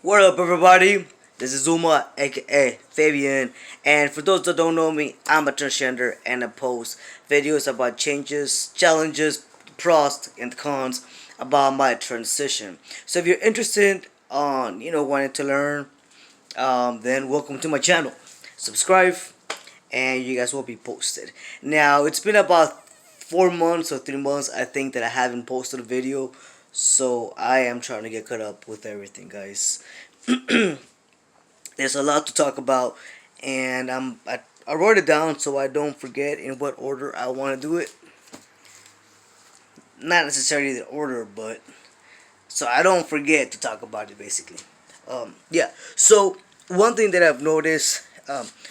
What up, everybody? This is Zuma, aka Fabian, and for those that don't know me, I'm a transgender and I post videos about changes, challenges, pros, and cons about my transition. So if you're interested on wanting to learn, then welcome to my channel. Subscribe, and you guys will be posted. Now it's been about 4 months or 3 months, I think, that I haven't posted a video, so I am trying to get caught up with everything, guys. There's a lot to talk about, and I wrote it down so I don't forget in what order I want to do it. Not necessarily the order, but so I don't forget to talk about it, basically. Yeah. So one thing that I've noticed,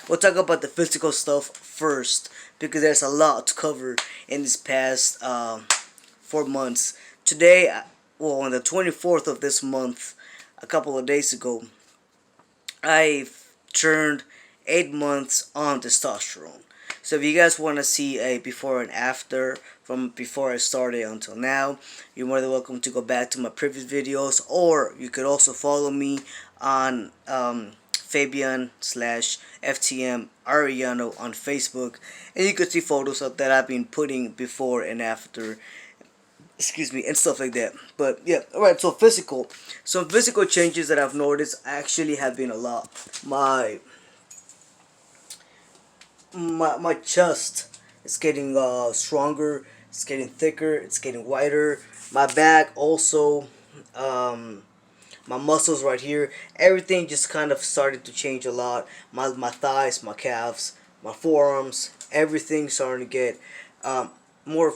we'll talk about the physical stuff first because there's a lot to cover in this past 4 months. Today, well, on the 24th of this month, a couple of days ago, I turned 8 months on testosterone. So if you guys want to see a before and after from before I started until now, you're more than welcome to go back to my previous videos, or you could also follow me on Fabian/FTM Ariano on Facebook, and you could see photos of that I've been putting before and after, excuse me, and stuff like that. But yeah, alright, so some physical changes that I've noticed actually have been a lot. My chest is getting stronger, it's getting thicker, it's getting wider. My back also, my muscles right here, everything just kind of started to change a lot. My thighs, my calves, my forearms, everything starting to get more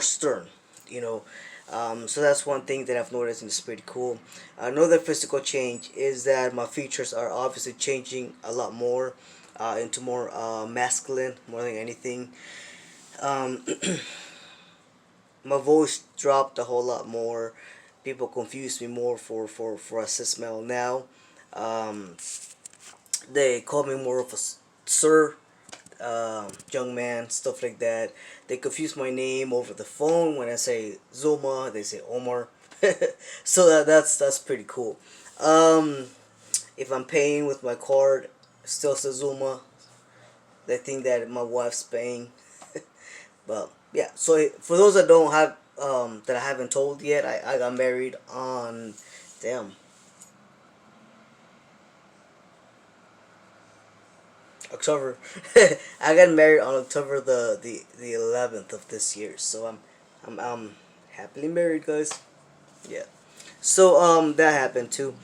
stern, you know. So that's one thing that I've noticed, and it's pretty cool. Another physical change is that my features are obviously changing a lot more into more masculine, more than anything. Um, my voice dropped a whole lot more. People confuse me more for a cis male now. Um, they call me more of a sir, young man, stuff like that. They confuse my name over the phone. When I say Zuma, they say Omar. So that's pretty cool. Um, if I'm paying with my card, still says Zuma. They think that my wife's paying. But yeah, so for those that don't have that I haven't told yet, I got married on, damn, October. I got married on October the 11th of this year. So I'm happily married, guys. Yeah. So that happened too.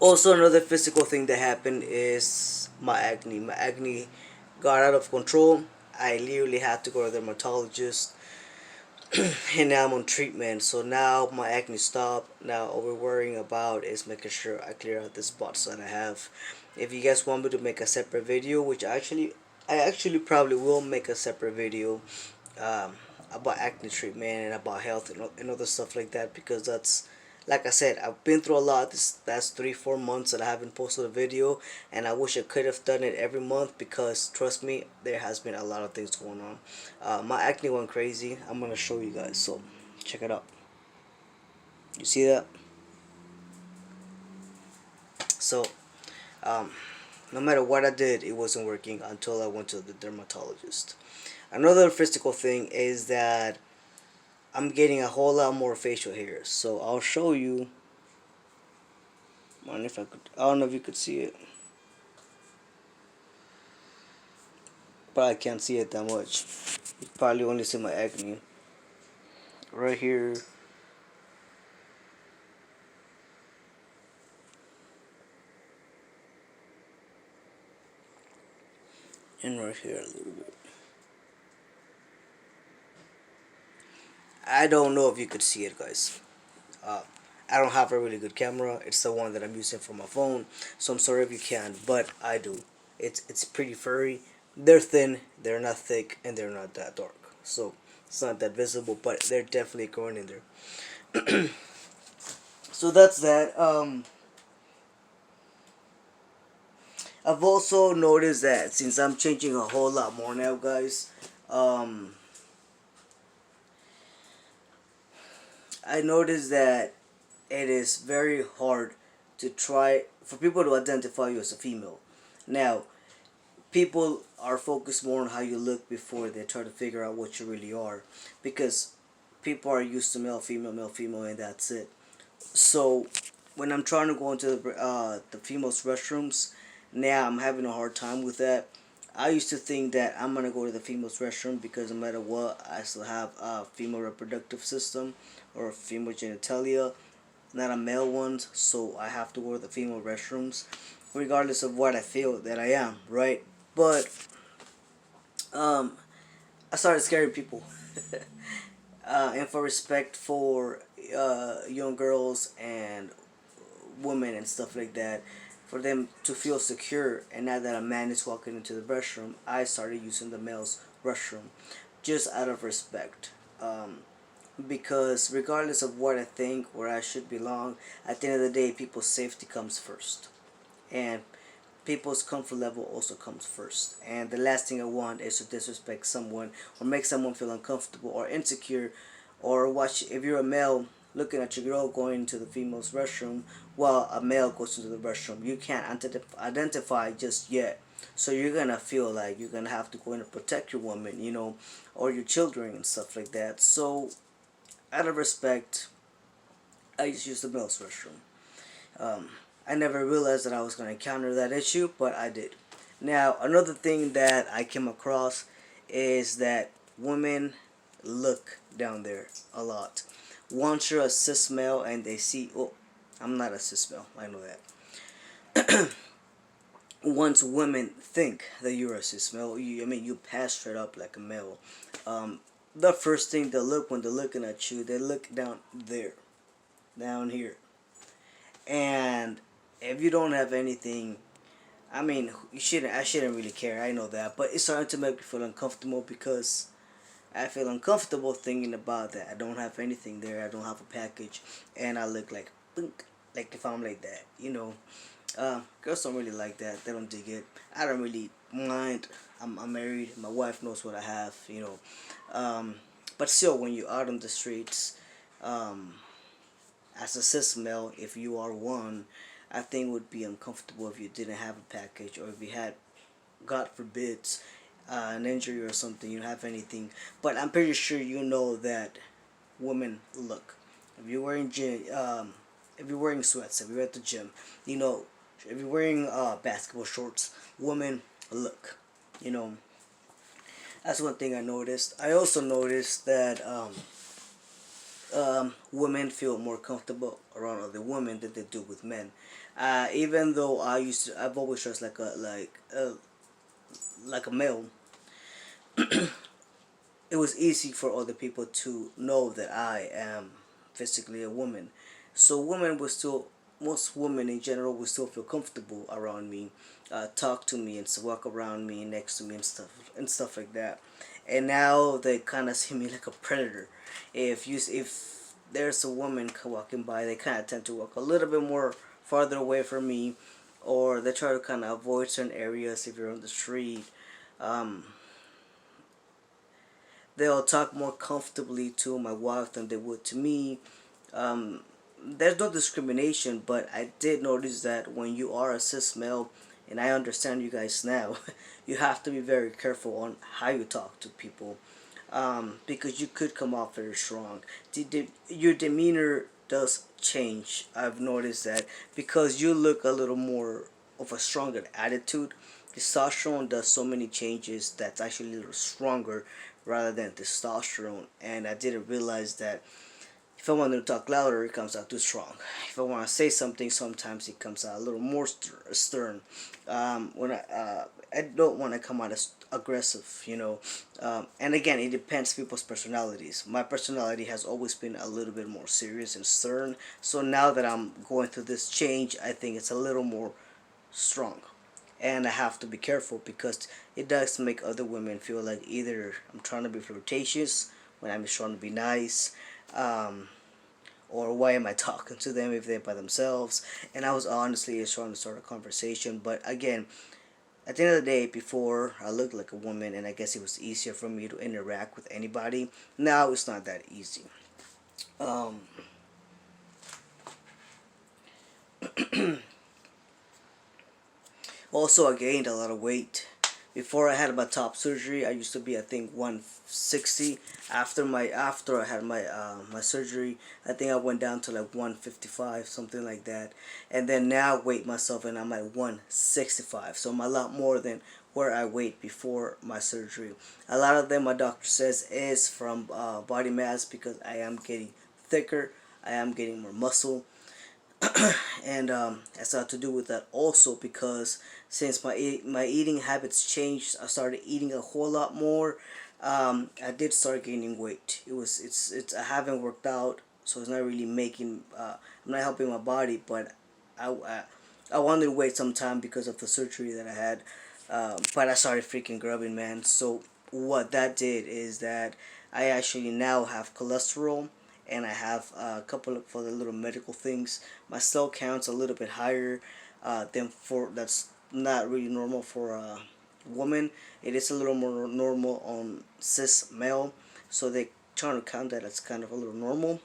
Also, another physical thing that happened is my acne. My acne got out of control. I literally had to go to the dermatologist, and now I'm on treatment. So now my acne stopped. Now all we're worrying about is making sure I clear out the spots that I have. If you guys want me to make a separate video, which I actually probably will make a separate video um, about acne treatment and about health and other stuff like that, because that's, like I said, I've been through a lot this last 3-4 months that I haven't posted a video, and I wish I could have done it every month, because trust me, there has been a lot of things going on. My acne went crazy. I'm gonna show you guys, so check it out. You see that? So um, no matter what I did, it wasn't working until I went to the dermatologist. Another physical thing is that I'm getting a whole lot more facial hairs. So I'll show you. I don't know if you could see it, but I can't see it that much. You probably only see my acne right here and right here a little bit. I don't know if you could see it, guys. Uh, I don't have a really good camera. It's the one that I'm using for my phone, so I'm sorry if you can, but I do. It's pretty furry. They're thin, they're not thick, and they're not that dark. So it's not that visible, but they're definitely growing in there. So that's that. I've also noticed that since I'm changing a whole lot more now, guys, um, I noticed that it is very hard to try for people to identify you as a female. Now, people are focused more on how you look before they try to figure out what you really are, because people are used to male, female, and that's it. So when I'm trying to go into the females' restrooms, now I'm having a hard time with that. I used to think that I'm gonna go to the females' restroom because no matter what, I still have a female reproductive system or female genitalia, not a male one. So I have to go to the female restrooms, regardless of what I feel that I am, right? But um, I started scaring people. And for respect for young girls and women and stuff like that, for them to feel secure, and now that a man is walking into the restroom, I started using the male's restroom just out of respect. Because regardless of what I think, where I should belong, at the end of the day, people's safety comes first. And people's comfort level also comes first. And the last thing I want is to disrespect someone or make someone feel uncomfortable or insecure, or watch if you're a male looking at your girl going to the female's restroom while a male goes into the restroom. You can't identify just yet. So you're gonna feel like you're gonna have to go in and protect your woman, or your children and stuff like that. So out of respect, I just use the male's restroom. Um, I never realized that I was going to encounter that issue, but I did. Now, another thing that I came across is that women look down there a lot. Once you're a cis male and they see, oh, I'm not a cis male, I know that. Once women think that you're a cis male, you pass straight up like a male. Um, the first thing they look when they're looking at you, they look down there, down here. And if you don't have anything, you shouldn't. I shouldn't really care. I know that, but it's starting to make me feel uncomfortable because I feel uncomfortable thinking about that. I don't have anything there. I don't have a package, and I look like bunk, like if I'm like that, Girls don't really like that. They don't dig it. I don't really mind. I'm married. My wife knows what I have. But still, when you're out on the streets, um, as a cis male, if you are one, I think it would be uncomfortable if you didn't have a package, or if you had, God forbids, an injury or something. You don't have anything. But I'm pretty sure you know that women look. If you're wearing if you're wearing sweats, if you're at the gym, if you're wearing basketball shorts, women look. You know, that's one thing I noticed. I also noticed that women feel more comfortable around other women than they do with men. Even though I've always dressed like a male. It was easy for other people to know that I am physically a woman. So most women in general will still feel comfortable around me, talk to me and walk around me, next to me and stuff like that. And now they kind of see me like a predator. If there's a woman walking by, they kind of tend to walk a little bit more farther away from me, or they try to kind of avoid certain areas if you're on the street. Um, they'll talk more comfortably to my wife than they would to me. Um, there's no discrimination, but I did notice that when you are a cis male, and I understand you guys now, you have to be very careful on how you talk to people, because you could come off very strong. Your demeanor does change. I've noticed that because you look a little more of a stronger attitude. Testosterone does so many changes that's actually a little stronger rather than testosterone, and I didn't realize that if I want to talk louder, it comes out too strong. If I want to say something, sometimes it comes out a little more stern. When I don't want to come out as aggressive. And again, it depends people's personalities. My personality has always been a little bit more serious and stern. So now that I'm going through this change, I think it's a little more strong. And I have to be careful because it does make other women feel like either I'm trying to be flirtatious when I'm just trying to be nice, um, or why am I talking to them if they're by themselves? And I was honestly just trying to start a conversation, but again, at the end of the day, before I looked like a woman, and I guess it was easier for me to interact with anybody. Now it's not that easy. Um, Also, I gained a lot of weight. Before I had my top surgery, I used to be, I think, 160. After I had my surgery, I think I went down to like 155, something like that. And then now weigh myself and I'm at 165. So I'm a lot more than where I weighed before my surgery. A lot of them, my doctor says, is from body mass, because I am getting thicker. I am getting more muscle. And that's got to do with that also, because since my eating habits changed, I started eating a whole lot more. I did start gaining weight. It's I haven't worked out, so it's not really making. I'm not helping my body, but I I wanted to wait some time because of the surgery that I had. But I started freaking grubbing, man. So what that did is that I actually now have cholesterol, and I have a couple of other little medical things. My cell count's a little bit higher than for that's not really normal for a woman. It is a little more normal on cis male, so they trying to count that as kind of a little normal.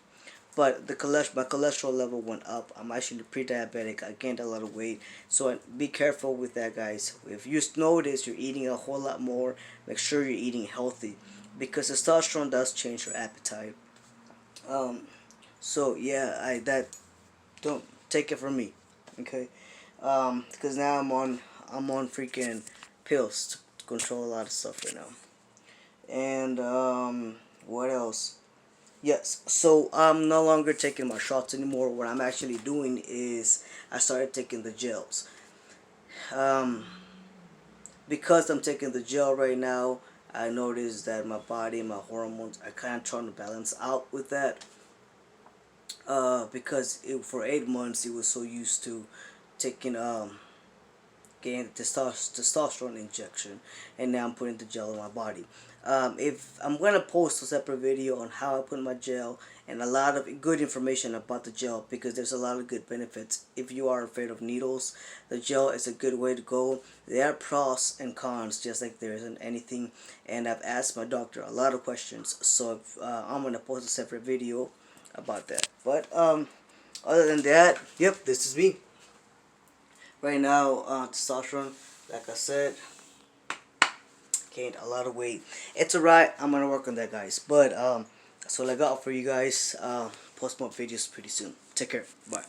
But my cholesterol level went up. I'm actually pre-diabetic. I gained a lot of weight, so be careful with that, guys. If you notice you're eating a whole lot more, make sure you're eating healthy, because testosterone does change your appetite. Um, so yeah, I that don't take it from me, okay? Because now I'm on freaking pills to control a lot of stuff right now. And what else? Yes, so I'm no longer taking my shots anymore. What I'm actually doing is I started taking the gels. Um, because I'm taking the gel right now, I noticed that my body, my hormones, are kind of trying to balance out with that. Because for 8 months it was so used to taking getting the testosterone injection, and now I'm putting the gel in my body. If I'm gonna post a separate video on how I put my gel and a lot of good information about the gel, because there's a lot of good benefits. If you are afraid of needles, the gel is a good way to go. There are pros and cons, just like there is in anything, and I've asked my doctor a lot of questions, so I'm gonna post a separate video about that. But other than that, yep, this is me. Right now, testosterone, like I said, gained a lot of weight. It's alright. I'm gonna work on that, guys. But that's all I got for you guys. Post more videos pretty soon. Take care. Bye.